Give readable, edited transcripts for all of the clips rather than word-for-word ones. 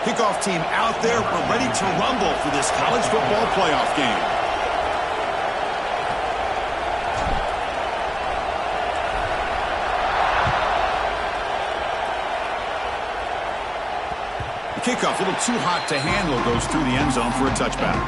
Kickoff team out there. We're ready to rumble for this college football playoff game. The kickoff, a little too hot to handle, goes through the end zone for a touchback.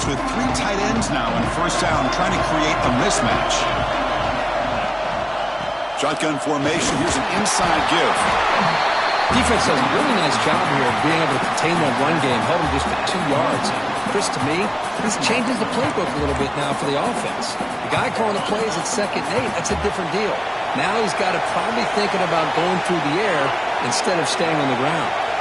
With 3 tight ends now on first down, trying to create a mismatch. Shotgun formation. Here's an inside give. Defense does a really nice job here of being able to contain that run game, held him just to 2 yards. Chris, to me, this changes the playbook a little bit now for the offense. The guy calling the plays at 2nd and 8, that's a different deal. Now he's got to probably thinking about going through the air instead of staying on the ground.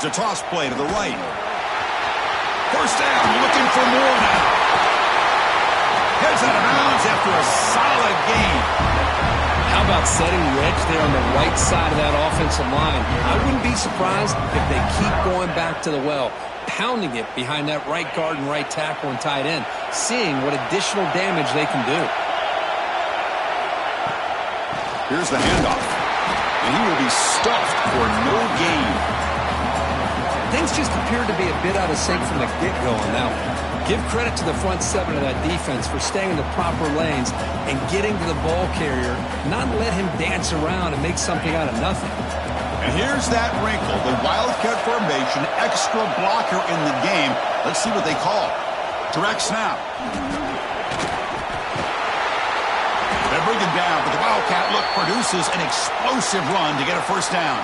It's a toss play to the right. First down, looking for more now. Heads out of bounds after a solid gain. How about setting the edge there on the right side of that offensive line? I wouldn't be surprised if they keep going back to the well, pounding it behind that right guard and right tackle and tight end, seeing what additional damage they can do. Here's the handoff, and he will be stuffed for no gain. Things just appear to be a bit out of sync from the get-go. Now, give credit to the front 7 of that defense for staying in the proper lanes and getting to the ball carrier, not let him dance around and make something out of nothing. And here's that wrinkle, the Wildcat formation, extra blocker in the game. Let's see what they call. Direct snap. They bring him down, but the Wildcat look produces an explosive run to get a first down.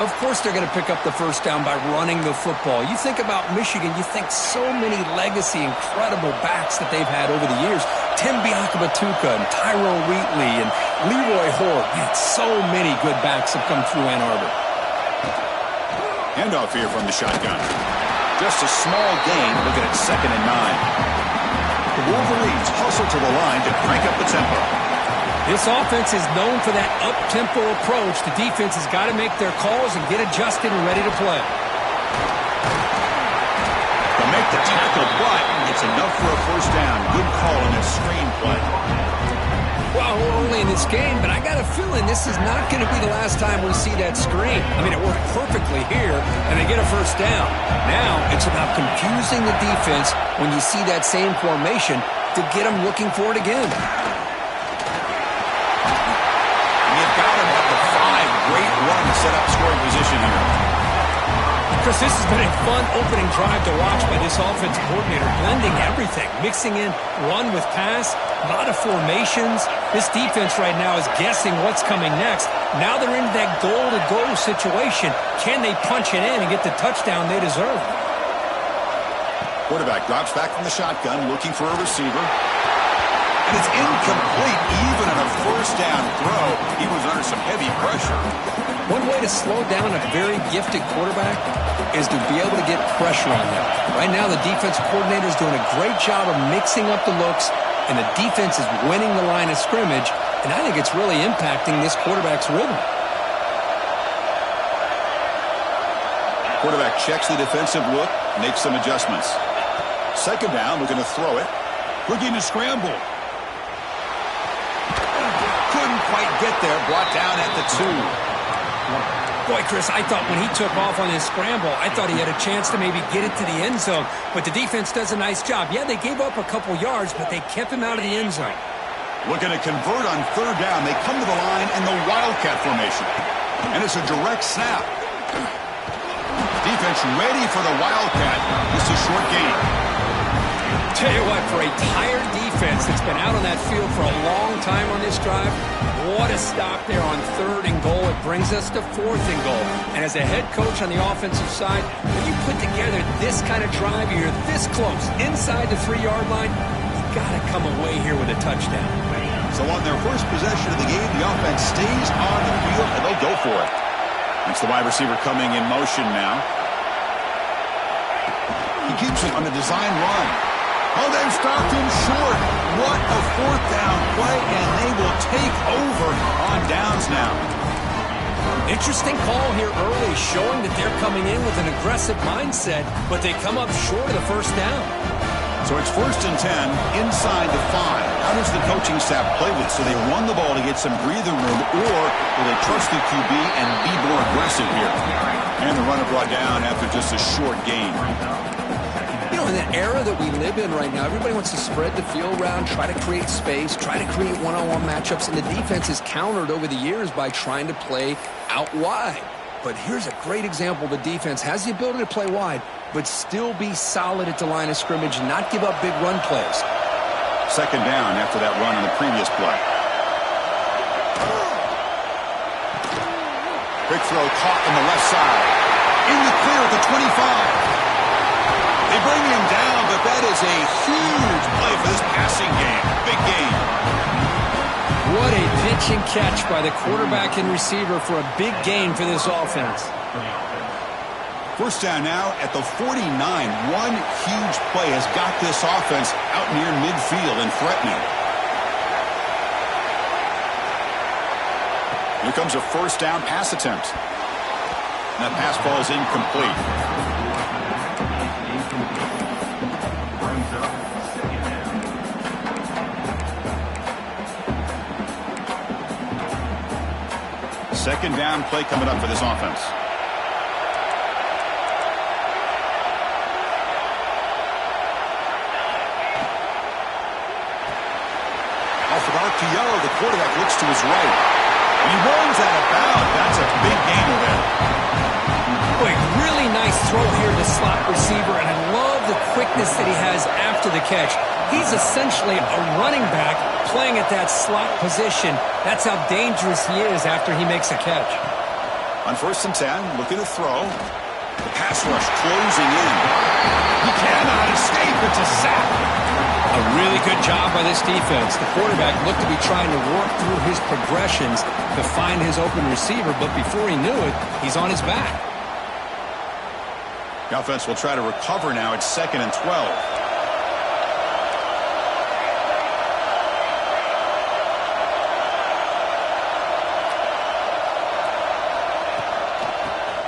Of course they're going to pick up the first down by running the football. You think about Michigan, you think so many legacy, incredible backs that they've had over the years. Tim Biakabatuka and Tyrone Wheatley and Leroy Horde. Man, so many good backs have come through Ann Arbor. Handoff here from the shotgun. Just a small gain, looking at 2nd and 9. The Wolverines hustle to the line to crank up the tempo. This offense is known for that up-tempo approach. The defense has got to make their calls and get adjusted and ready to play. They'll make the tackle, but it's enough for a first down. Good call on that screen play. Well, we're early in this game, but I got a feeling this is not going to be the last time we see that screen. I mean, it worked perfectly here, and they get a first down. Now it's about confusing the defense when you see that same formation to get them looking for it again. Great run to set up scoring position here. Chris, this has been a fun opening drive to watch by this offensive coordinator, blending everything, mixing in run with pass, a lot of formations. This defense right now is guessing what's coming next. Now they're into that goal-to-go situation. Can they punch it in and get the touchdown they deserve? Quarterback drops back from the shotgun, looking for a receiver. And it's incomplete, even on a first down throw. He was under some heavy pressure. One way to slow down a very gifted quarterback is to be able to get pressure on him. Right now, the defense coordinator is doing a great job of mixing up the looks, and the defense is winning the line of scrimmage, and I think it's really impacting this quarterback's rhythm. Quarterback checks the defensive look, makes some adjustments. 2nd down, looking to throw it. Looking to scramble. Couldn't quite get there, brought down at the 2. Boy, Chris, I thought when he took off on his scramble, I thought he had a chance to maybe get it to the end zone. But the defense does a nice job. Yeah, they gave up a couple yards, but they kept him out of the end zone. Looking to convert on 3rd down. They come to the line in the Wildcat formation. And it's a direct snap. Defense ready for the Wildcat. This is short gain. Tell you what, for a tired defense that's been out on that field for a long time on this drive, what a stop there on 3rd and goal. It brings us to 4th and goal. And as a head coach on the offensive side, when you put together this kind of drive, you're this close, inside the 3-yard line, you got to come away here with a touchdown. So on their first possession of the game, the offense stays on the field, and they'll go for it. It's the wide receiver coming in motion now. He keeps it on the design run. Oh, they've stopped him short. What a fourth down play, and they will take over on downs now. Interesting call here early, showing that they're coming in with an aggressive mindset, but they come up short of the first down. So it's 1st and 10, inside the 5. How does the coaching staff play this? Do they run the ball to get some breathing room, or will they trust the QB and be more aggressive here? And the runner brought down after just a short gain. You know, in the era that we live in right now, everybody wants to spread the field around, try to create space, try to create one-on-one matchups, and the defense is countered over the years by trying to play out wide. But here's a great example. The defense has the ability to play wide, but still be solid at the line of scrimmage and not give up big run plays. 2nd down after that run on the previous play. Quick throw caught on the left side. In the clear at the 25. They bring him down, but that is a huge play for this passing game. Big game. What a pitch and catch by the quarterback and receiver for a big gain for this offense. 1st down now at the 49. One huge play has got this offense out near midfield and threatening. Here comes a 1st down pass attempt. That pass ball is incomplete. Second down play coming up for this offense. Off of RPO, the quarterback looks to his right. He runs out of bounds. That's a big gainer there. Boy, really nice throw here to slot receiver, and I love the quickness that he has after the catch. He's essentially a running back playing at that slot position. That's how dangerous he is after he makes a catch. On 1st and 10, looking to throw. The pass rush closing in. He cannot escape. It's a sack. A really good job by this defense. The quarterback looked to be trying to work through his progressions to find his open receiver, but before he knew it, he's on his back. The offense will try to recover now. It's 2nd and 12.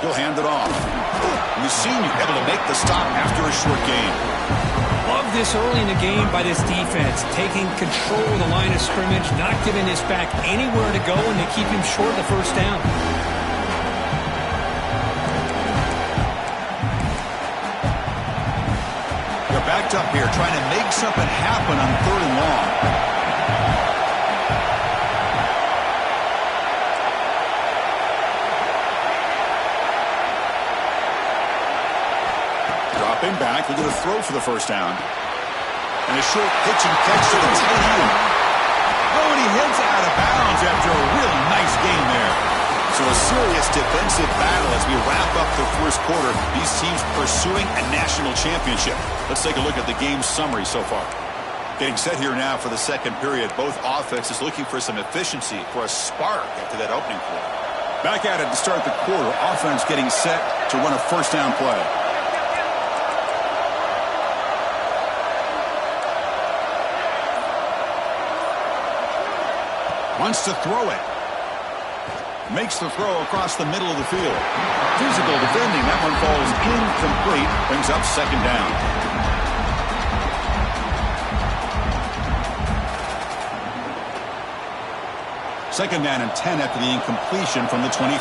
He'll hand it off. We've seen you able to make the stop after a short gain. Love this early in the game by this defense, taking control of the line of scrimmage, not giving this back anywhere to go, and they keep him short of the 1st down. They're backed up here, trying to make something happen on 3rd and long. Dropping back, they're going to throw for the 1st down. And a short pitch and catch to the tight end. Oh, and he heads out of bounds after a really nice game there. So a serious defensive battle as we wrap up the 1st quarter. These teams pursuing a national championship. Let's take a look at the game summary so far. Getting set here now for the 2nd period. Both offenses looking for some efficiency, for a spark after that opening quarter. Back at it to start the quarter. Offense getting set to run a 1st down play. Wants to throw it. Makes the throw across the middle of the field. Physical defending. That one falls incomplete. Brings up 2nd down. Second down and 10 after the incompletion from the 23.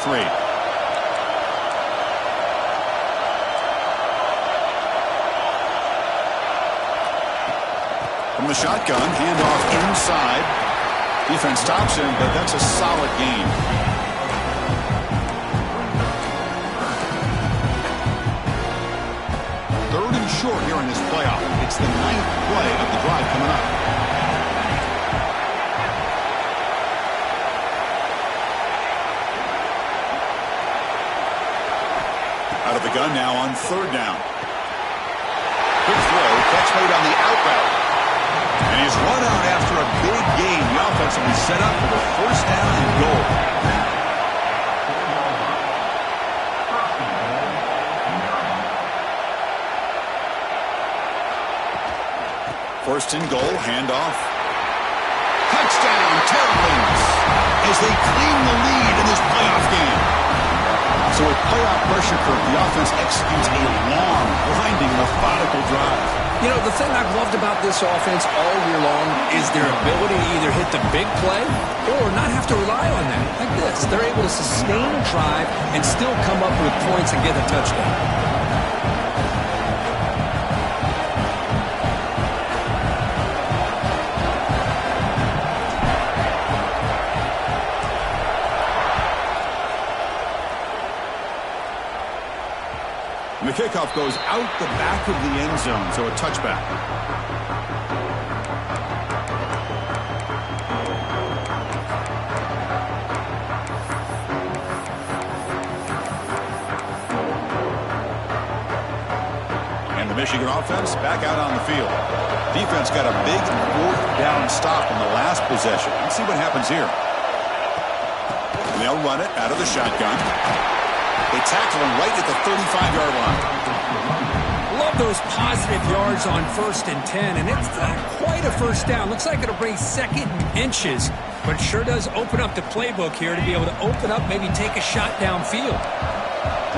From the shotgun, handoff inside. Defense stops him, but that's a solid gain. Third and short here in this playoff. It's the 9th play of the drive coming up. Out of the gun now on 3rd down. Quick throw, catch made on the out route. And he's run out after a big gain. The offense will be set up for the 1st down and goal. First and goal, handoff. Touchdown, Terrapins, as they claim the lead in this playoff game. So with playoff pressure curve, the offense executes a long, grinding, methodical drive. You know, the thing I've loved about this offense all year long is their ability to either hit the big play or not have to rely on that. Like this, they're able to sustain a drive and still come up with points and get a touchdown. And the kickoff goes out the back of the end zone, so a touchback. And the Michigan offense back out on the field. Defense got a big fourth down stop in the last possession. Let's see what happens here. And they'll run it out of the shotgun. They tackle him right at the 35-yard line. Love those positive yards on 1st and 10, and it's not quite a first down. Looks like it'll bring second and inches, but sure does open up the playbook here to be able to open up, maybe take a shot downfield.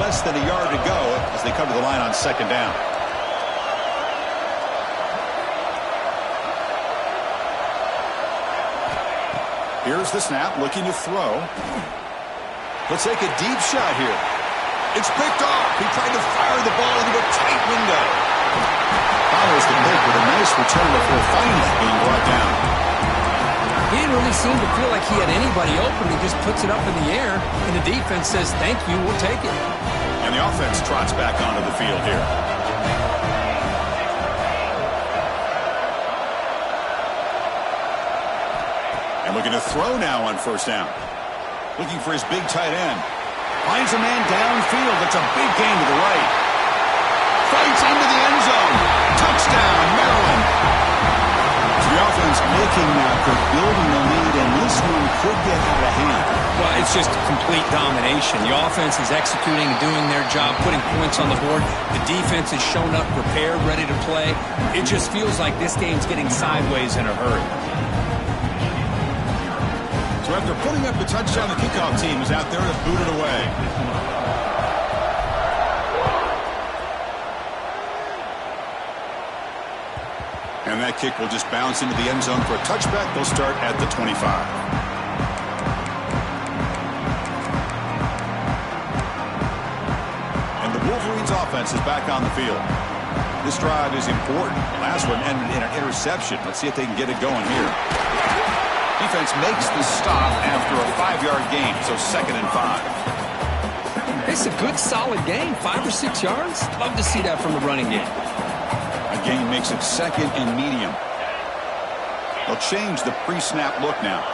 Less than a yard to go as they come to the line on second down. Here's the snap, looking to throw. Let's take a deep shot here. It's picked off. He tried to fire the ball into a tight window. Follows the pick with a nice return before finally being brought down. He didn't really seem to feel like he had anybody open. He just puts it up in the air, and the defense says, thank you, we'll take it. And the offense trots back onto the field here. And looking to throw now on first down. Looking for his big tight end. Finds a man downfield. That's a big gain to the right. Fights into the end zone. Touchdown, Maryland. So the offense making that, but building the lead, and this one could get out of hand. Well, it's just complete domination. The offense is executing and doing their job, putting points on the board. The defense is shown up, prepared, ready to play. It just feels like this game's getting sideways in a hurry. So after putting up the touchdown, the kickoff team is out there to boot it away. And that kick will just bounce into the end zone for a touchback. They'll start at the 25. And the Wolverines offense is back on the field. This drive is important. The last one ended in an interception. Let's see if they can get it going here. Defense makes the stop after a 5-yard gain, so 2nd and 5. It's a good, solid game, 5 or 6 yards. Love to see that from the running game. A gain makes it 2nd and medium. They'll change the pre-snap look now.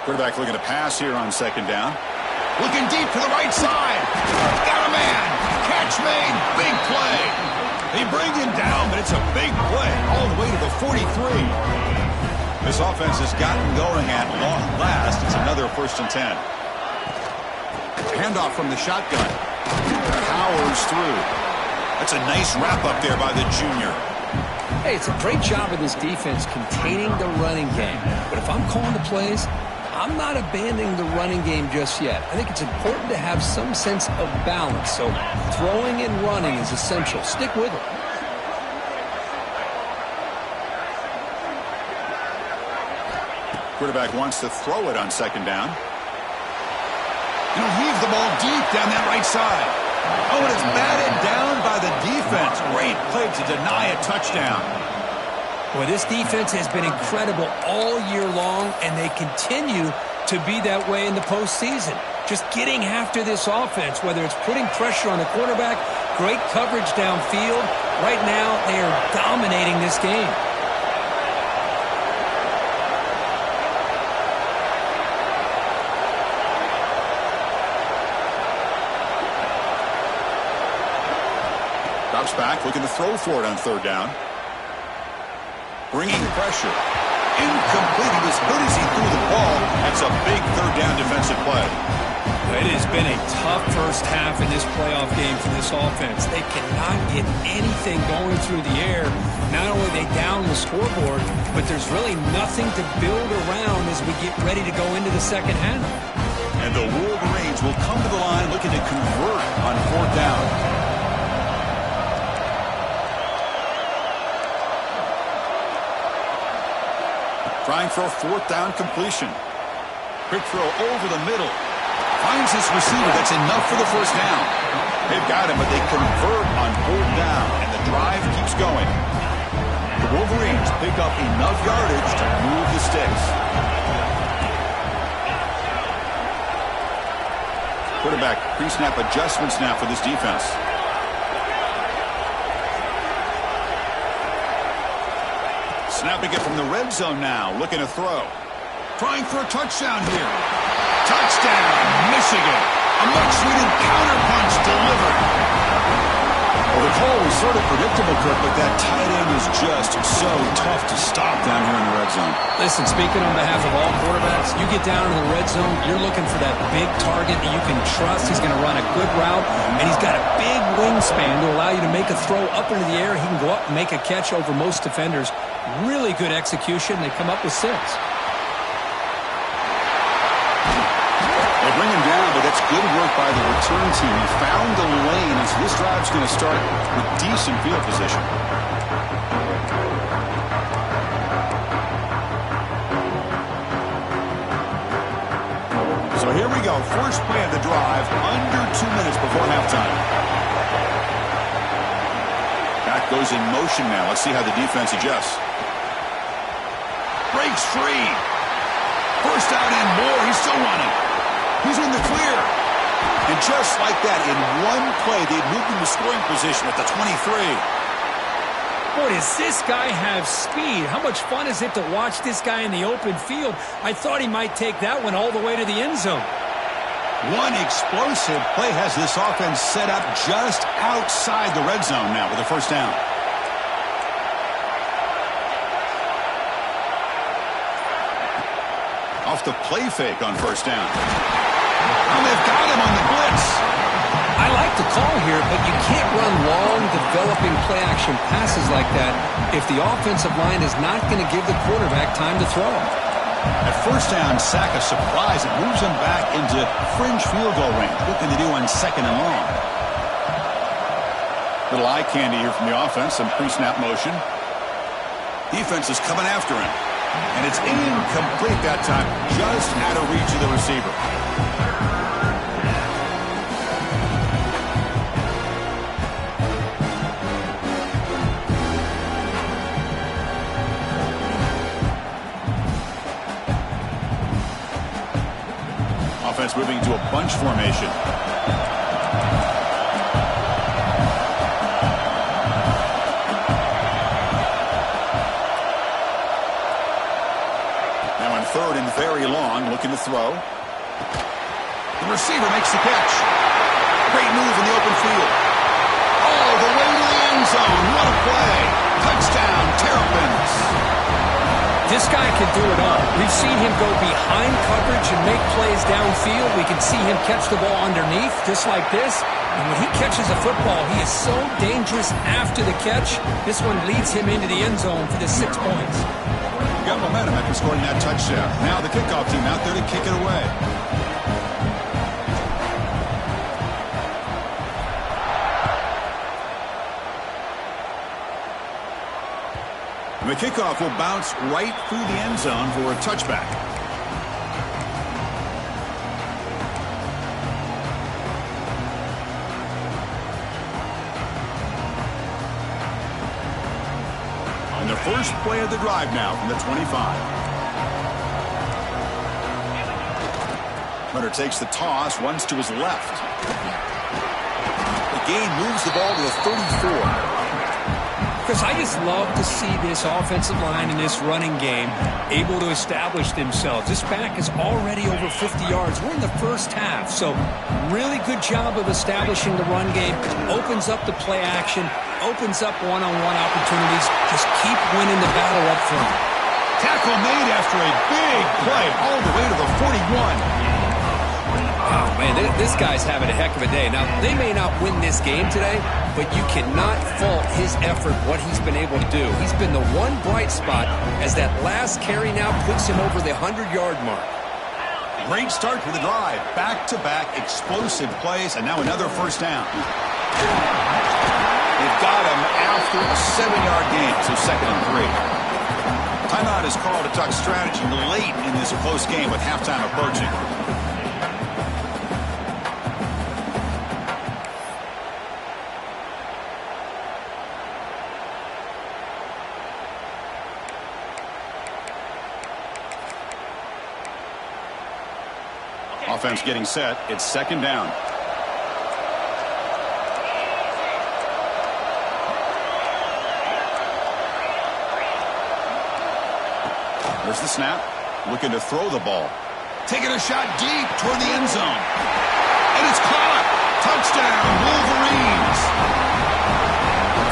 Quarterback looking to pass here on 2nd down. Looking deep to the right side. Got a man. Catch made. Big play. They bring him down, but it's a big play all the way to the 43. This offense has gotten going at long last. It's another 1st and 10. Handoff from the shotgun. Powers through. That's a nice wrap up there by the junior. Hey, it's a great job of this defense containing the running game. But if I'm calling the plays, I'm not abandoning the running game just yet. I think it's important to have some sense of balance. So throwing and running is essential. Stick with it. Quarterback wants to throw it on 2nd down. And he'll heave the ball deep down that right side. Oh, and it's batted down by the defense. Great play to deny a touchdown. Boy, this defense has been incredible all year long, and they continue to be that way in the postseason. Just getting after this offense, whether it's putting pressure on the quarterback, great coverage downfield. Right now, they are dominating this game. Drops back, looking to throw for it on 3rd down. Bringing pressure. Incomplete. He was good as he threw the ball. That's a big third down defensive play. It has been a tough first half in this playoff game for this offense. They cannot get anything going through the air. Not only are they down the scoreboard, but there's really nothing to build around as we get ready to go into the second half. And the Wolverines will come to the line looking to convert on fourth down. Trying for a fourth down completion. Quick throw over the middle. Finds his receiver. That's enough for the first down. They've got him, but they convert on fourth down, and the drive keeps going. The Wolverines pick up enough yardage to move the sticks. Quarterback pre-snap adjustments now for this defense. Snapping it from the red zone now, looking to throw. Trying for a touchdown here. Touchdown, Michigan. A much-needed counterpunch delivered. Well, the call was sort of predictable, Kirk, but that tight end is just so tough to stop down here in the red zone. Listen, speaking on behalf of all quarterbacks, you get down in the red zone, you're looking for that big target that you can trust. He's going to run a good route, and he's got a big wingspan to allow you to make a throw up into the air. He can go up and make a catch over most defenders. Really good execution. They come up with 6. They bring him down, but that's good work by the return team. He found the lane, and so this drive's going to start with decent field position. So here we go. First play of the drive, under 2 minutes before halftime. Back goes in motion now. Let's see how the defense adjusts. Breaks free. First out and more. He's still running. He's in the clear. And just like that, in one play, they've moved into scoring position at the 23. Boy, does this guy have speed. How much fun is it to watch this guy in the open field? I thought he might take that one all the way to the end zone. One explosive play has this offense set up just outside the red zone now with a first down. Off the play fake on first down. And they've got him on the blitz. I like the call here, but you can't run long, developing play-action passes like that if the offensive line is not going to give the quarterback time to throw. At first down, sack a surprise. It moves him back into fringe field goal range. Looking to do on second and long. Little eye candy here from the offense. Some pre-snap motion. Defense is coming after him. And it's incomplete that time. Just out of reach of the receiver. Offense moving into a bunch formation. Now on third and very long, looking to throw. The receiver makes the catch. Great move in the open field. All the way to the end zone. What a play. Touchdown, Terrapins. This guy can do it all. We've seen him go behind coverage and make plays downfield. We can see him catch the ball underneath, just like this. And when he catches a football, he is so dangerous after the catch. This one leads him into the end zone for the 6 points. Got momentum after scoring that touchdown. Now the kickoff team out there to kick it away. And the kickoff will bounce right through the end zone for a touchback. On the first play of the drive now from the 25. Hunter takes the toss, runs to his left. The gain moves the ball to the 34. Because I just love to see this offensive line in this running game able to establish themselves. This back is already over 50 yards. We're in the first half, so really good job of establishing the run game. Opens up the play action, opens up one-on-one opportunities. Just keep winning the battle up front. Tackle made after a big play all the way to the 41. Oh, man, this guy's having a heck of a day. Now, they may not win this game today, but you cannot fault his effort, what he's been able to do. He's been the one bright spot as that last carry now puts him over the 100-yard mark. Great start to the drive. Back-to-back explosive plays, and now another first down. They've got him after a 7-yard gain, so 2nd and 3. Timeout is called to talk strategy late in this close game with halftime approaching. Offense getting set. It's 2nd down. There's the snap. Looking to throw the ball. Taking a shot deep toward the end zone. And it's caught. Touchdown, Wolverines.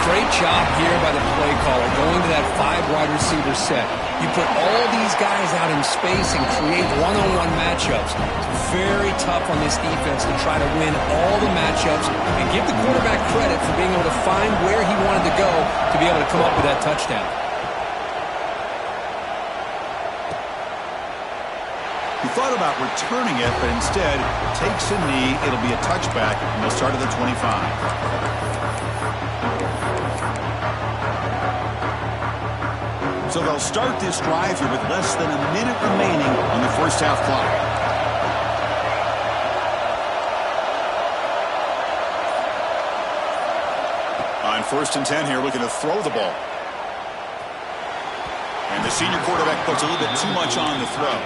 Great job here by the play caller going to that 5-wide receiver set. You put all these guys out in space and create one-on-one matchups. It's very tough on this defense to try to win all the matchups and give the quarterback credit for being able to find where he wanted to go to be able to come up with that touchdown. He thought about returning it, but instead takes a knee. It'll be a touchback, and they'll start at the 25. So they'll start this drive here with less than a minute remaining on the first half clock. On 1st and 10 here, looking to throw the ball. And the senior quarterback puts a little bit too much on the throw.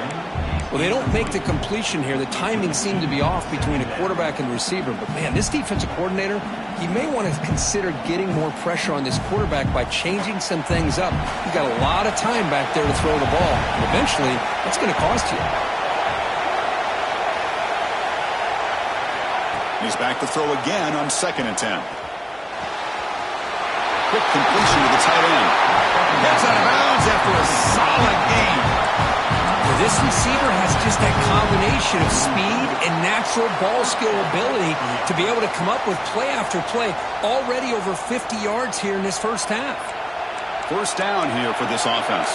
Well, they don't make the completion here. The timing seemed to be off between a quarterback and receiver. But, man, this defensive coordinator, he may want to consider getting more pressure on this quarterback by changing some things up. You've got a lot of time back there to throw the ball. And eventually, that's going to cost you. He's back to throw again on 2nd and 10. Quick completion to the tight end. Gets out of bounds after a solid game. This receiver has just that combination of speed and natural ball skill ability to be able to come up with play after play. Already over 50 yards here in this first half. First down here for this offense.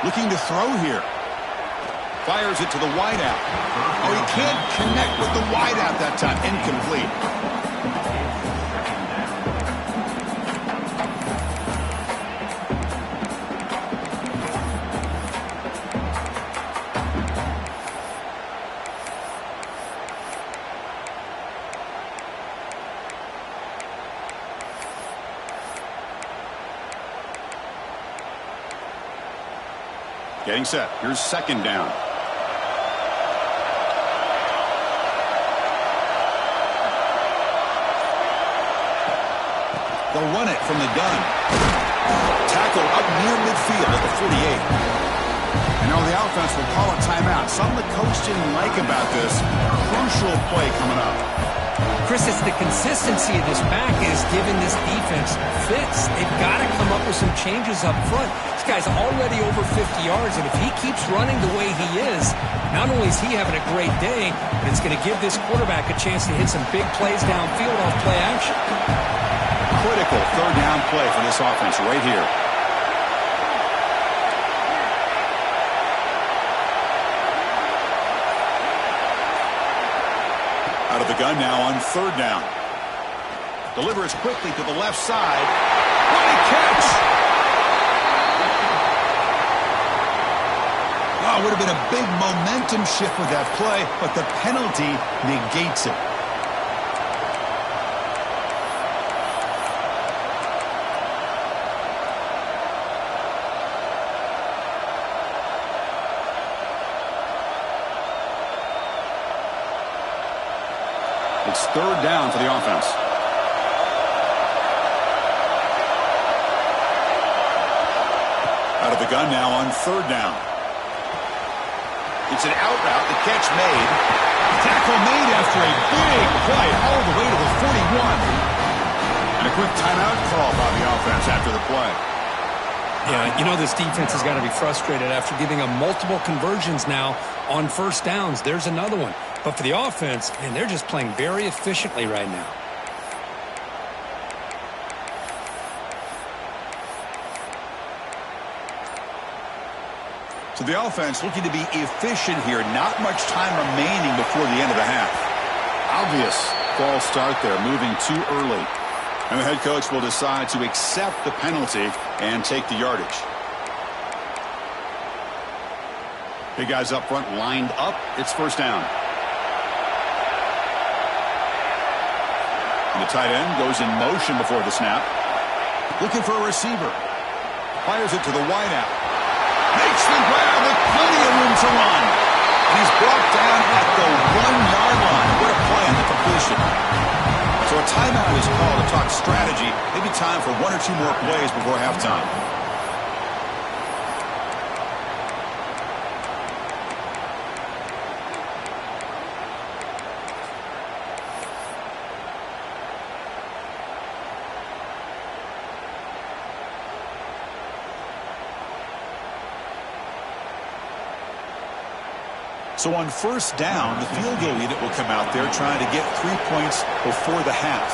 Looking to throw here. Fires it to the wideout. Oh, he can't connect with the wideout that time. Incomplete. Getting set. Here's 2nd down. They'll run it from the gun. Tackle up near midfield at the 48. And now the offense will call a timeout. Something the coach didn't like about this. Crucial play coming up. Chris, it's the consistency of this back is giving this defense fits. They've got to come up with some changes up front. This guy's already over 50 yards, and if he keeps running the way he is, not only is he having a great day, but it's going to give this quarterback a chance to hit some big plays downfield off play action. Critical 3rd down play for this offense right here. Out of the gun now on 3rd down. Delivers quickly to the left side. What a catch! Oh, it would have been a big momentum shift with that play, but the penalty negates it. It's 3rd down for the offense. Out of the gun now on 3rd down. It's an out route, the catch made. Tackle made after a big play all the way to the 41. yards after the play. Yeah, you know this defense has got to be frustrated after giving them multiple conversions now on first downs. There's another one. But for the offense, man, they're just playing very efficiently right now. So the offense looking to be efficient here. Not much time remaining before the end of the half. Obvious false start there, moving too early. And the head coach will decide to accept the penalty and take the yardage. Big guys up front lined up. It's first down. And the tight end goes in motion before the snap. Looking for a receiver. Fires it to the wideout. Makes the grab with plenty of room to run. And he's brought down at the 1-yard line. What a play on the completion. So a timeout is called to talk strategy. Maybe time for one or two more plays before halftime. So on first down, the field goal unit will come out there trying to get 3 points before the half.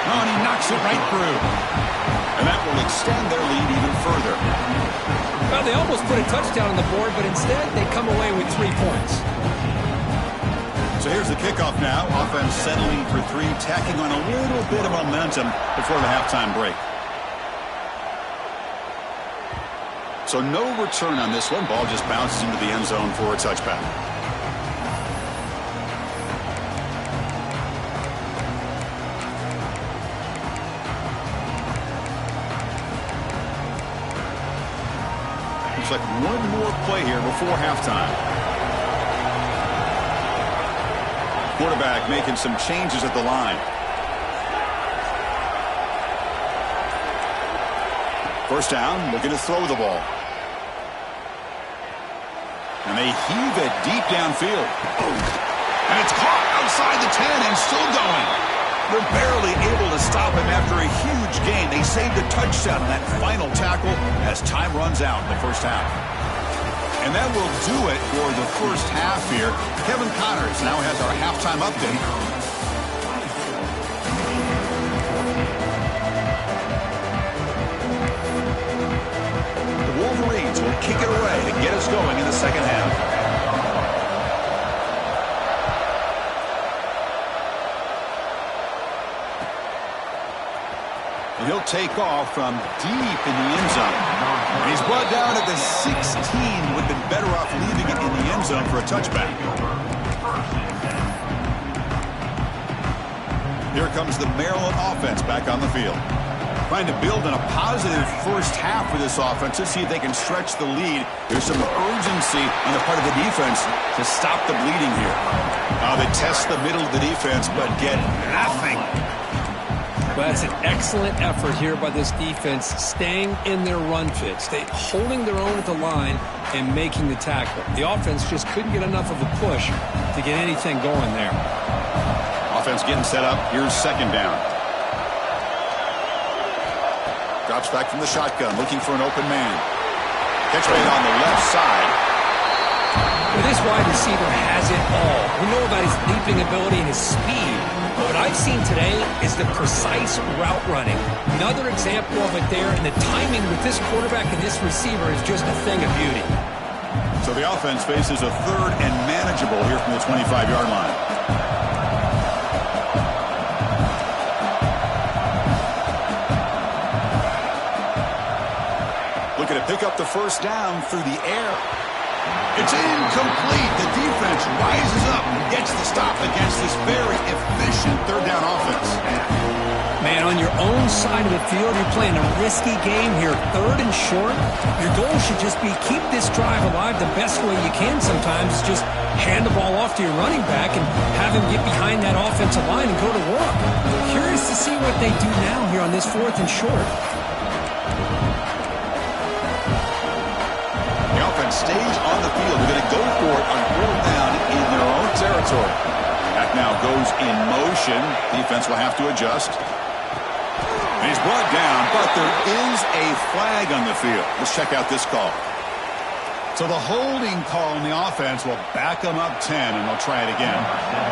Oh, and he knocks it right through. And that will extend their lead even further. Well, they almost put a touchdown on the board, but instead they come away with 3 points. So here's the kickoff now. Offense settling for 3, tacking on a little bit of momentum before the halftime break. So no return on this one. Ball just bounces into the end zone for a touchback. Looks like one more play here before halftime. Quarterback making some changes at the line. First down, looking to throw the ball. And they heave it deep downfield. And it's caught outside the 10 and still going. They're barely able to stop him after a huge gain. They saved a touchdown in that final tackle as time runs out in the first half. And that will do it for the first half here. Kevin Connors now has our halftime update. Wolverines will kick it away to get us going in the second half. And he'll take off from deep in the end zone. And he's brought down at the 16. Would have been better off leaving it in the end zone for a touchback. Here comes the Maryland offense back on the field. Trying to build in a positive first half for this offense to see if they can stretch the lead. There's some urgency on the part of the defense to stop the bleeding here. They test the middle of the defense, but get nothing. Well, that's an excellent effort here by this defense, staying in their run fit, holding their own at the line and making the tackle. The offense just couldn't get enough of a push to get anything going there. Offense getting set up. Here's second down. Drops back from the shotgun, looking for an open man. Catch made on the left side. Well, this wide receiver has it all. We know about his leaping ability and his speed. What I've seen today is the precise route running. Another example of it there, and the timing with this quarterback and this receiver is just a thing of beauty. So the offense faces a third and manageable here from the 25-yard line. Looking to pick up the first down through the air. It's incomplete. The defense rises up and gets the stop against this very efficient third down offense. Man, on your own side of the field, you're playing a risky game here. Third and short. Your goal should just be keep this drive alive the best way you can sometimes. Just hand the ball off to your running back and have him get behind that offensive line and go to work. Curious to see what they do now here on this fourth and short. The offense stays on the field. They're going to go for it on fourth down in their own territory. At quarterback now goes in motion. Defense will have to adjust. And he's brought down, but there is a flag on the field. Let's check out this call. So the holding call on the offense will back them up 10, and they'll try it again.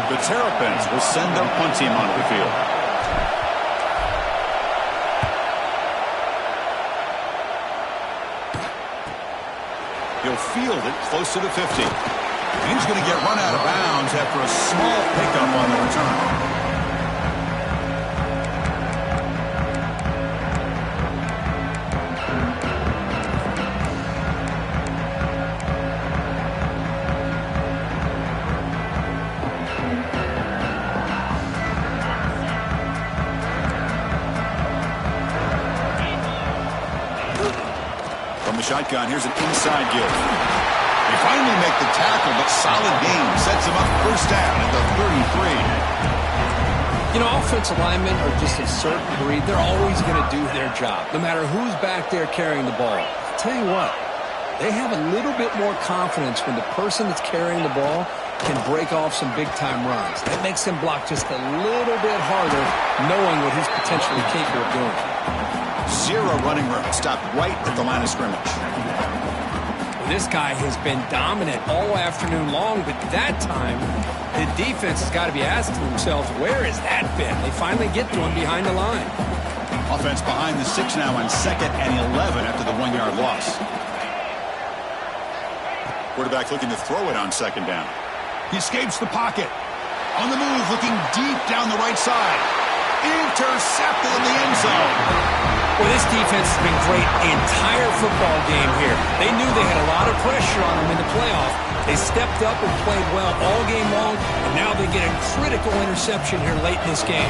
The Terrapins will send their punt team onto the field. He'll field it close to the 50. And he's going to get run out of bounds after a small pickup on the return. From the shotgun, here's an inside give. They finally make the tackle, but solid game sets him up first down at the 33. You know, offensive linemen are just a certain breed. They're always going to do their job, no matter who's back there carrying the ball. I'll tell you what, they have a little bit more confidence when the person that's carrying the ball can break off some big-time runs. That makes him block just a little bit harder, knowing what he's potentially capable of doing. Zero running room. Stopped right at the line of scrimmage. Well, this guy has been dominant all afternoon long, but that time, the defense has got to be asking themselves, where has that been? They finally get to him behind the line. Offense behind the 6 now on 2nd and 11 after the 1-yard loss. Quarterback looking to throw it on 2nd down. He escapes the pocket. On the move, looking deep down the right side. Intercepted in the end zone. Well, this defense has been great the entire football game here. They knew they had a lot of pressure on them in the playoff. They stepped up and played well all game long, and now they get a critical interception here late in this game.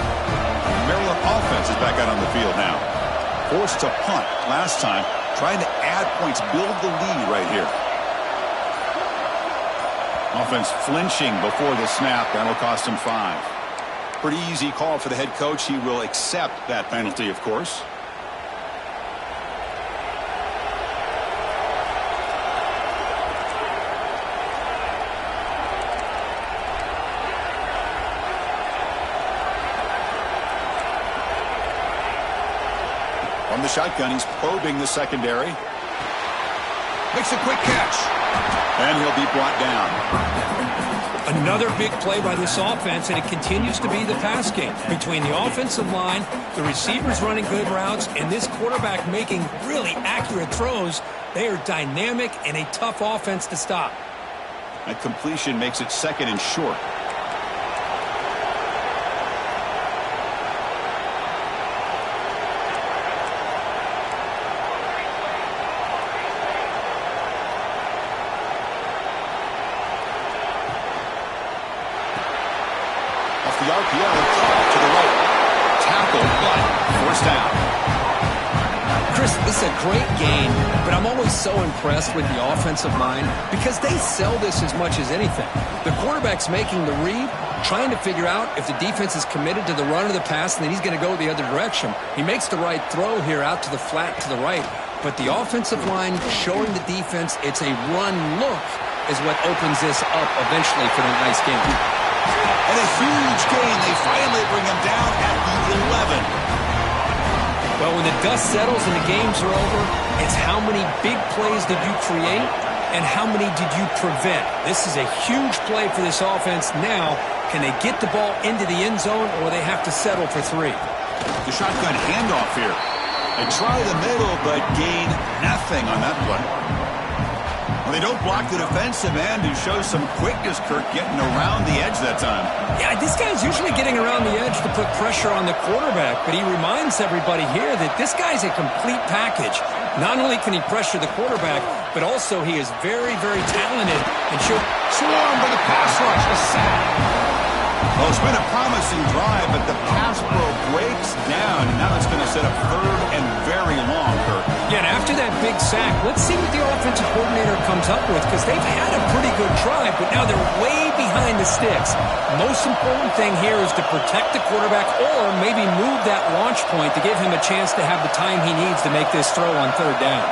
Maryland offense is back out on the field now. Forced to punt last time, trying to add points, build the lead right here. Offense flinching before the snap. That'll cost him 5. Pretty easy call for the head coach. He will accept that penalty, of course. From the shotgun, he's probing the secondary. Makes a quick catch. And he'll be brought down. Another big play by this offense, and it continues to be the pass game. Between the offensive line, the receivers running good routes, and this quarterback making really accurate throws, they are dynamic and a tough offense to stop. That completion makes it 2nd and short. The RPO to the right. Tackle, but first down. Chris, this is a great game, but I'm always so impressed with the offensive line because they sell this as much as anything. The quarterback's making the read, trying to figure out if the defense is committed to the run or the pass, and then he's going to go the other direction. He makes the right throw here out to the flat to the right, but the offensive line showing the defense it's a run look is what opens this up eventually for the nice game. And a huge gain. They finally bring him down at the 11. Well, when the dust settles and the games are over, it's how many big plays did you create and how many did you prevent. This is a huge play for this offense. Now, can they get the ball into the end zone or they have to settle for 3? The shotgun handoff here. They try the middle, but gain nothing on that play. Well, they don't block the defensive end, who shows some quickness, Kirk, getting around the edge that time. Yeah, this guy's usually getting around the edge to put pressure on the quarterback, but he reminds everybody here that this guy's a complete package. Not only can he pressure the quarterback, but also he is very, very talented and should swarm by the pass rush. A sack. Well, it's been a promising drive, but the pass pro breaks down, and now it's going to set up 3rd and very long, Kirk. Yeah, and after that big sack, let's see what the offensive coordinator comes up with, because they've had a pretty good drive, but now they're way behind the sticks. Most important thing here is to protect the quarterback or maybe move that launch point to give him a chance to have the time he needs to make this throw on 3rd down.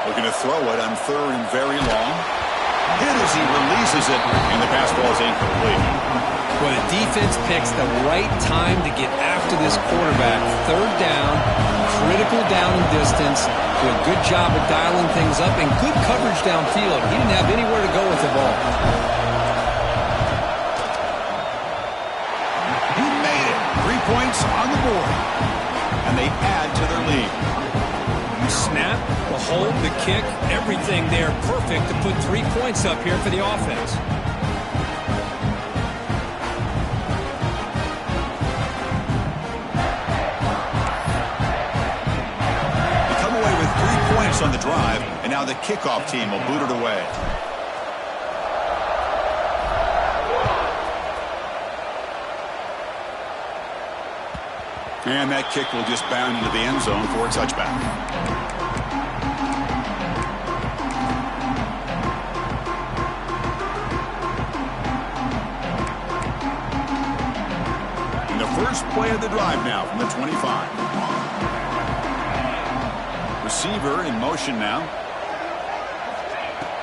Looking to throw it on third and very long. Hit as he releases it, and the pass ball is incomplete. Well, the defense picks the right time to get after this quarterback. Third down, critical down and distance. Do a good job of dialing things up and good coverage downfield. He didn't have anywhere to go with the ball. He made it. 3 points on the board. And they add to their lead. Snap, the hold, the kick, everything there perfect to put 3 points up here for the offense. They come away with 3 points on the drive, and now the kickoff team will boot it away. And that kick will just bound into the end zone for a touchback. And the first play of the drive now from the 25. Receiver in motion now.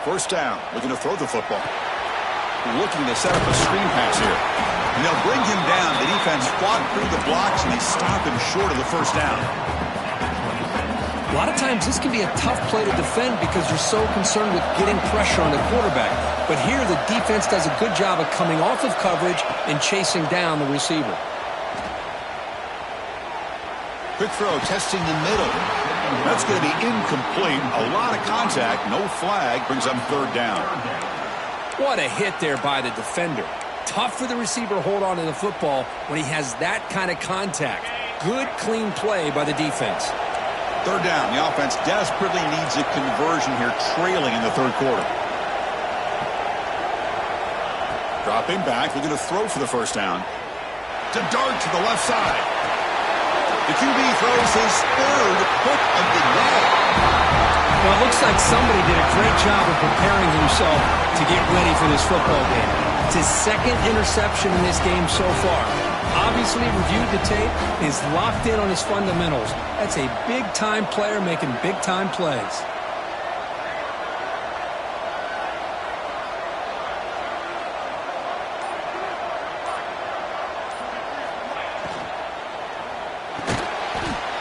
First down, looking to throw the football. Looking to set up a screen pass here. And they'll bring him down. The defense fought through the blocks, and they stop him short of the first down. A lot of times this can be a tough play to defend because you're so concerned with getting pressure on the quarterback. But here the defense does a good job of coming off of coverage and chasing down the receiver. Quick throw, testing the middle. That's going to be incomplete. A lot of contact, no flag, brings up third down. What a hit there by the defender. Tough for the receiver to hold on to the football when he has that kind of contact. Good, clean play by the defense. Third down. The offense desperately needs a conversion here, trailing in the third quarter. Dropping back, looking to throw for the first down. To dart to the left side. The QB throws his third hook of the day. Well, it looks like somebody did a great job of preparing himself to get ready for this football game. It's his second interception in this game so far. Obviously reviewed the tape, is locked in on his fundamentals. That's a big-time player making big-time plays.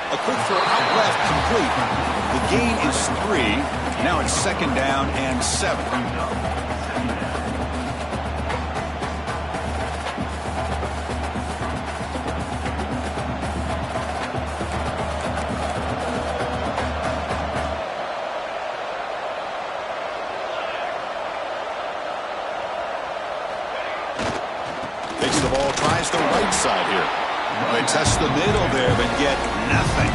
A quick throw out left, complete. The gain is 3. Now it's second down and 7. Takes the ball, tries the right side here. They test the middle there, but get nothing.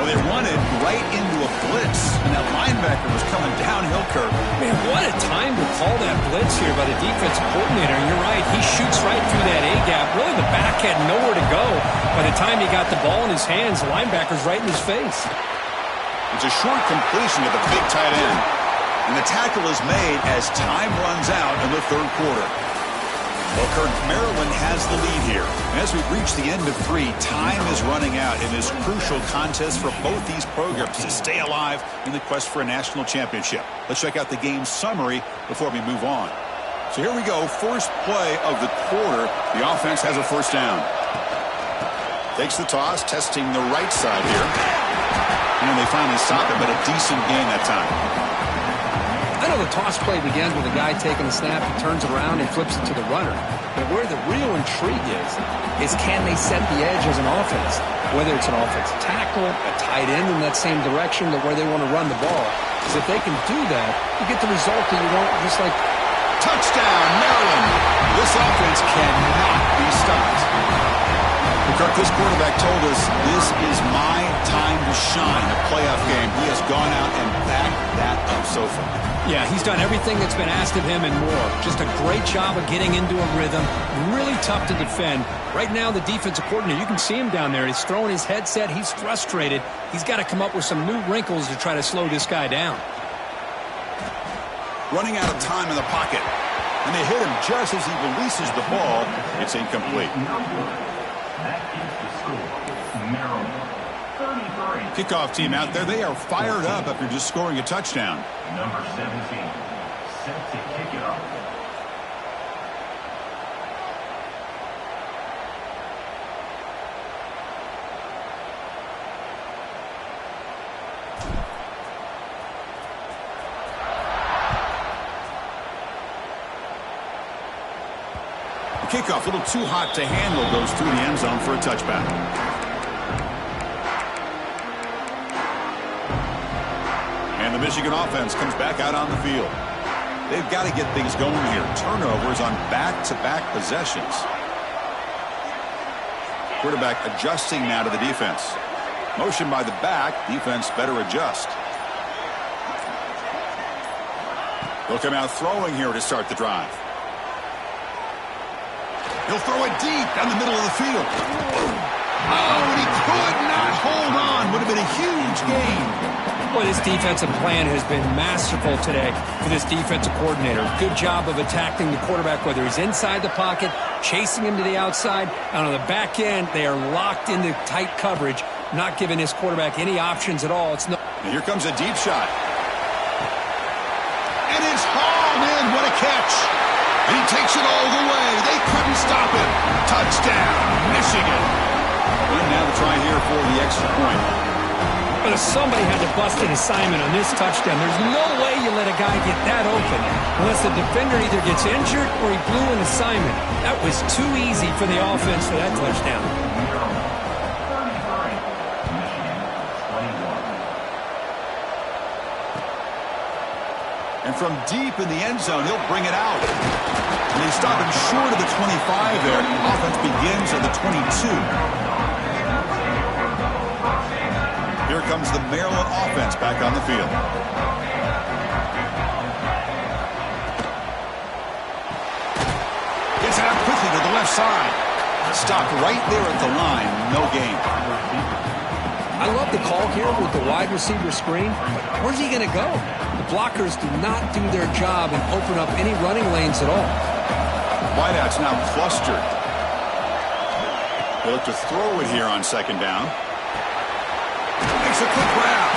Well, they run it right into a blitz, and that linebacker was coming downhill curve. Man, what a time to call that blitz here by the defensive coordinator. And you're right, he shoots right through that A-gap. Really, the back had nowhere to go. By the time he got the ball in his hands, the linebacker's right in his face. It's a short completion to the big tight end. And the tackle is made as time runs out in the third quarter. Well, Kurt, Maryland has the lead here. And as we reach the end of 3, time is running out in this crucial contest for both these programs to stay alive in the quest for a national championship. Let's check out the game summary before we move on. So here we go. First play of the quarter. The offense has a first down. Takes the toss, testing the right side here. And they finally stop it, but a decent gain that time. I know the toss play begins with a guy taking the snap, he turns it around and flips it to the runner. But where the real intrigue is can they set the edge as an offense? Whether it's an offensive tackle, a tight end in that same direction where they want to run the ball. Because if they can do that, you get the result that you want, just like... Touchdown, Maryland! This offense cannot be stopped. Kirk, this quarterback told us this is my time to shine, a playoff game. He has gone out and backed that up so far. Yeah, he's done everything that's been asked of him and more. Just a great job of getting into a rhythm. Really tough to defend. Right now, the defensive coordinator, you can see him down there. He's throwing his headset. He's frustrated. He's got to come up with some new wrinkles to try to slow this guy down. Running out of time in the pocket. And they hit him just as he releases the ball. It's incomplete. That is the score. Maryland 34. Kickoff team out there, they are fired up after just scoring a touchdown. Number 17, set to kick it off. Kickoff, a little too hot to handle, goes through the end zone for a touchback. And the Michigan offense comes back out on the field. They've got to get things going here. Turnovers on back-to-back possessions. Quarterback adjusting now to the defense. Motion by the back. Defense better adjust. They'll come out throwing here to start the drive. He'll throw it deep down the middle of the field. Oh, and he could not hold on. Would have been a huge gain. Boy, this defensive plan has been masterful today for this defensive coordinator. Good job of attacking the quarterback, whether he's inside the pocket, chasing him to the outside. And on the back end, they are locked into tight coverage, not giving his quarterback any options at all. It's no. And here comes a deep shot. And it's hauled in. What a catch. And he takes it all the way. They couldn't stop him. Touchdown, Michigan. And now the try here for the extra point. But if somebody had to bust an assignment on this touchdown, there's no way you let a guy get that open unless the defender either gets injured or he blew an assignment. That was too easy for the offense for that touchdown. And from deep in the end zone, he'll bring it out. And they stop him short of the 25 there. Offense begins at the 22. Here comes the Maryland offense back on the field. Gets it out quickly to the left side. Stopped right there at the line. No gain. I love the call here with the wide receiver screen. Where's he going to go? The blockers do not do their job and open up any running lanes at all. Wideouts now clustered. They look to throw it here on second down. Makes a quick route.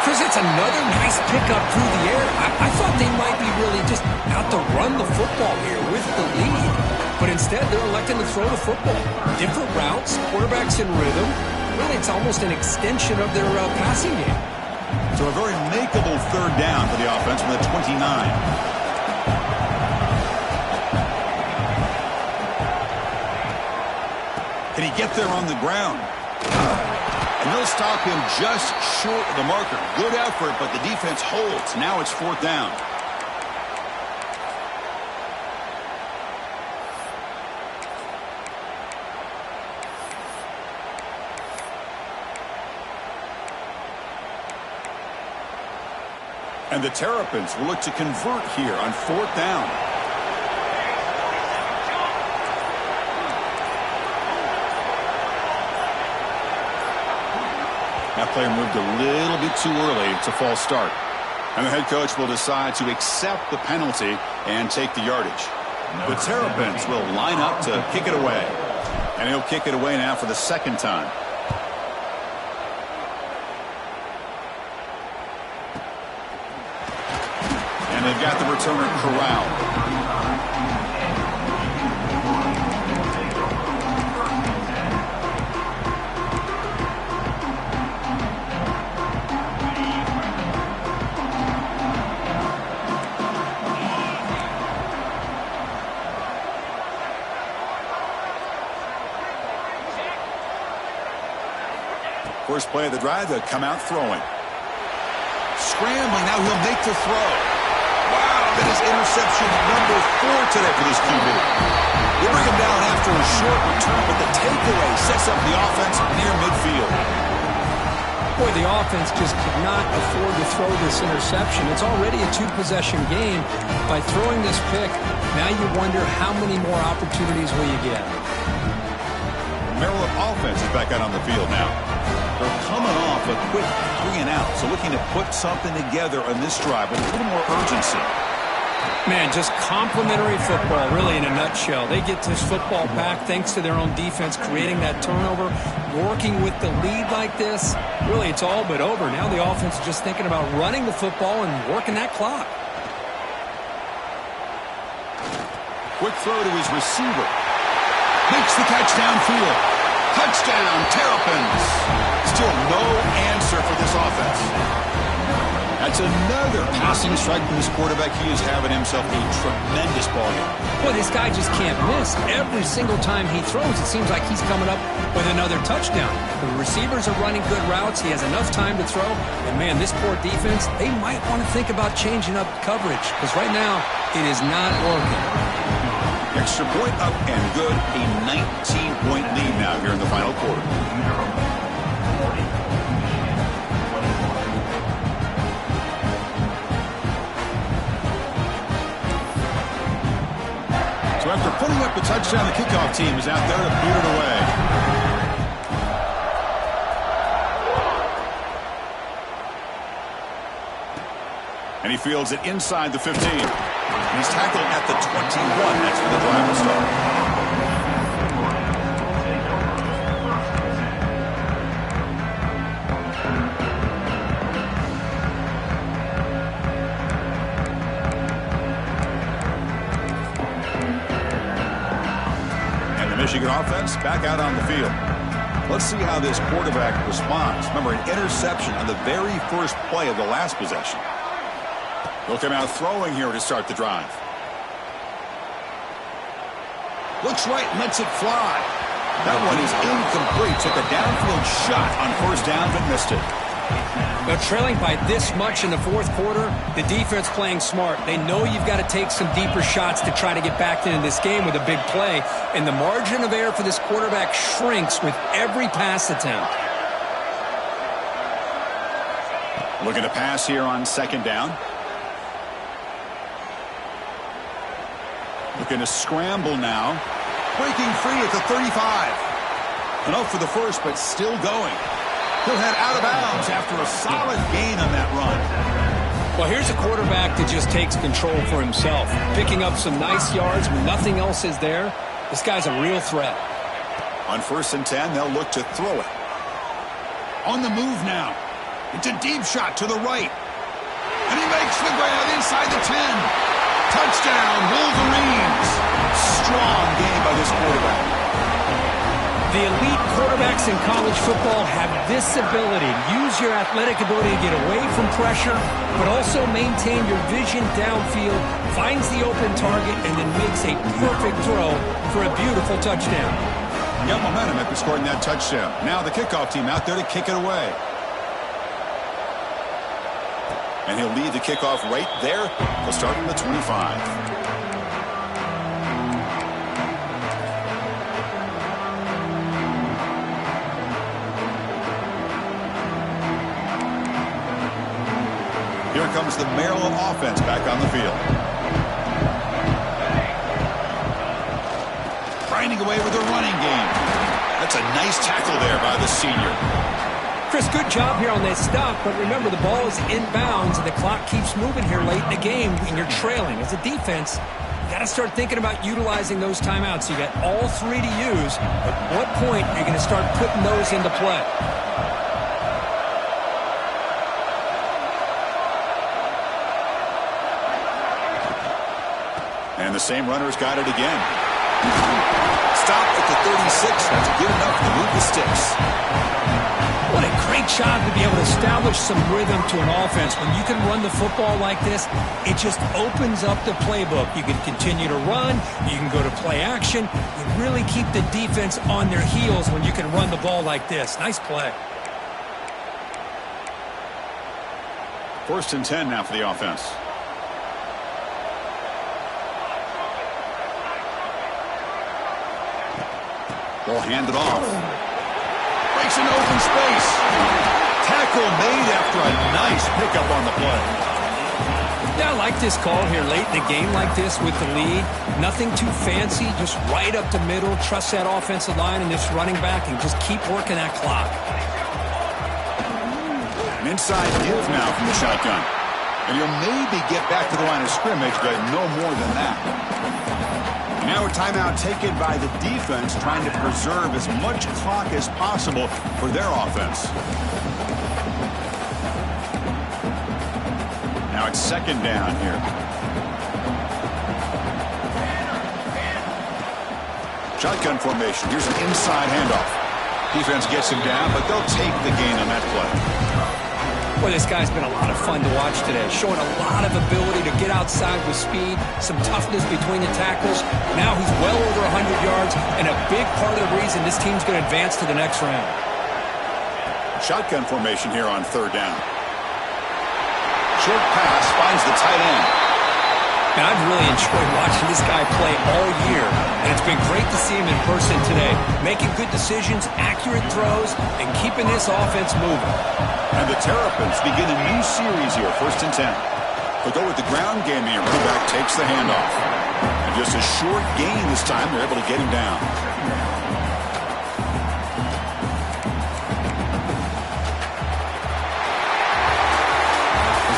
Chris, it's another nice pickup through the air. I thought they might be really just out to run the football here with the lead. But instead, they're electing to throw the football. Different routes, quarterbacks in rhythm. Really, it's almost an extension of their passing game. So a very makeable third down for the offense from the 29. Can he get there on the ground? And they'll stop him just short of the marker. Good effort, but the defense holds. Now it's fourth down. And the Terrapins will look to convert here on fourth down. That player moved a little bit too early. It's a false start. And the head coach will decide to accept the penalty and take the yardage. The Terrapins will line up to kick it away. And he'll kick it away now for the second time. And they've got the returner corralled. First play of the drive, they'll come out throwing. Scrambling, now he'll make the throw. Wow, that is interception number 4 today for this QB. They bring him down after a short return, but the takeaway sets up the offense near midfield. Boy, the offense just could not afford to throw this interception. It's already a 2-possession game. By throwing this pick, now you wonder how many more opportunities will you get. Maryland offense is back out on the field now. They're coming off a quick 3-and-out, so looking to put something together on this drive with a little more urgency. Man, just complimentary football, really, in a nutshell. They get this football back thanks to their own defense, creating that turnover, working with the lead like this. Really, it's all but over. Now the offense is just thinking about running the football and working that clock. Quick throw to his receiver. Makes the catch downfield. Touchdown, Terrapins. Still no answer for this offense. That's another passing strike from this quarterback. He is having himself a tremendous ball game. Boy, this guy just can't miss. Every single time he throws, it seems like he's coming up with another touchdown. The receivers are running good routes. He has enough time to throw. And, man, this poor defense, they might want to think about changing up coverage because right now it is not working. Extra point up and good. A 19-point lead now here in the final quarter. So after putting up the touchdown, the kickoff team is out there to boot it away. And he fields it inside the 15. He's tackled at the 21. That's where the drive will start. And the Michigan offense back out on the field. Let's see how this quarterback responds. Remember, an interception on the very first play of the last possession. He'll come out throwing here to start the drive. Looks right, lets it fly. That one is incomplete. Took a downfield shot on first down, but missed it. They're trailing by this much in the fourth quarter. The defense playing smart. They know you've got to take some deeper shots to try to get back into this game with a big play. And the margin of error for this quarterback shrinks with every pass attempt. Looking to pass here on second down. Looking to scramble now. Breaking free at the 35. Enough for the first, but still going. He'll head out of bounds after a solid gain on that run. Well, here's a quarterback that just takes control for himself. Picking up some nice yards when nothing else is there. This guy's a real threat. On 1st and 10, they'll look to throw it. On the move now. It's a deep shot to the right. And he makes the grab inside the 10. Touchdown, Wolverines. Strong game by this quarterback. The elite quarterbacks in college football have this ability. Use your athletic ability to get away from pressure, but also maintain your vision downfield, finds the open target, and then makes a perfect throw for a beautiful touchdown. Got momentum after scoring that touchdown. Now the kickoff team out there to kick it away. And he'll lead the kickoff right there. He'll start from the 25. Here comes the Maryland offense back on the field. Grinding away with a running game. That's a nice tackle there by the senior. Chris, good job here on that stop, but remember the ball is inbounds and the clock keeps moving here late in the game and you're trailing. As a defense, you got to start thinking about utilizing those timeouts. You got all three to use. At what point are you going to start putting those into play? And the same runner's got it again. Stop at the 36. That's good enough to move the sticks. What a great job to be able to establish some rhythm to an offense. When you can run the football like this, it just opens up the playbook. You can continue to run. You can go to play action. You really keep the defense on their heels when you can run the ball like this. Nice play. 1st and 10 now for the offense. Ball handed off. Breaks into open space. Tackle made after a nice pickup on the play. Yeah, I like this call here late in the game like this with the lead. Nothing too fancy, just right up the middle. Trust that offensive line and this running back and just keep working that clock. An inside give now from the shotgun. And he'll maybe get back to the line of scrimmage, but no more than that. Now a timeout taken by the defense, trying to preserve as much clock as possible for their offense. Now it's second down here. Shotgun formation. Here's an inside handoff. Defense gets him down, but they'll take the gain on that play. Well, this guy's been a lot of fun to watch today, showing a lot of ability to get outside with speed, some toughness between the tackles. Now he's well over 100 yards, and a big part of the reason this team's going to advance to the next round. Shotgun formation here on third down. Short pass finds the tight end. And I've really enjoyed watching this guy play all year, and it's been great to see him in person today, making good decisions, accurate throws, and keeping this offense moving. And the Terrapins begin a new series here, 1st and 10. They'll go with the ground game here. Running back takes the handoff. And just a short gain this time, they're able to get him down.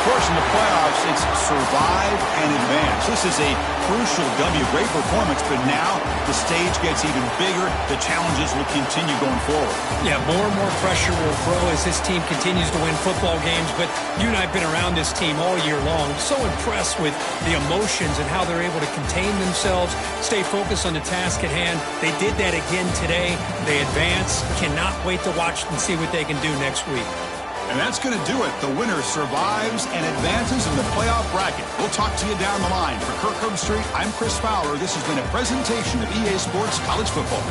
Of course, in the playoffs, it's survive and advance. This is a crucial W. Great performance, but now the stage gets even bigger. The challenges will continue going forward. Yeah, more and more pressure will grow as this team continues to win football games, but you and I have been around this team all year long. So impressed with the emotions and how they're able to contain themselves, stay focused on the task at hand. They did that again today. They advance. Cannot wait to watch and see what they can do next week. And that's going to do it. The winner survives and advances in the playoff bracket. We'll talk to you down the line. For Kirk Herbstreit, I'm Chris Fowler. This has been a presentation of EA Sports College Football.